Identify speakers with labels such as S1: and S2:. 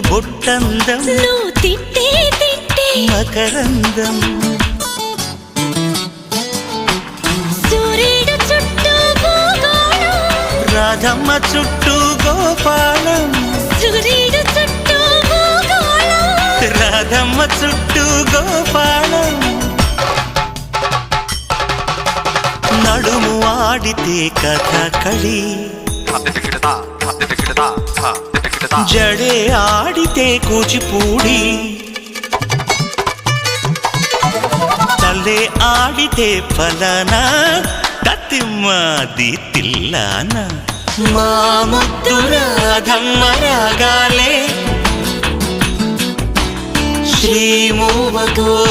S1: బొట్టందం
S2: నువ్వు తిట్టే తిట్టే
S1: మకరందం
S2: సూర్యుడు చుట్టూ భూగోళం
S1: రాధమ్మ చుట్టూ గోపాలం
S2: సూర్యుడు చుట్టూ భూగోళం
S1: రాధమ్మ చుట్టూ గోపాలం నడుము ఆడితే కథకళి జడే ఆడితే కూచిపూడి తలే ఆడితే ఫలానా తతిమ్మాది తిల్లాన మా ముద్దు రాధమ్మ రాగాలే శ్రీమూవగో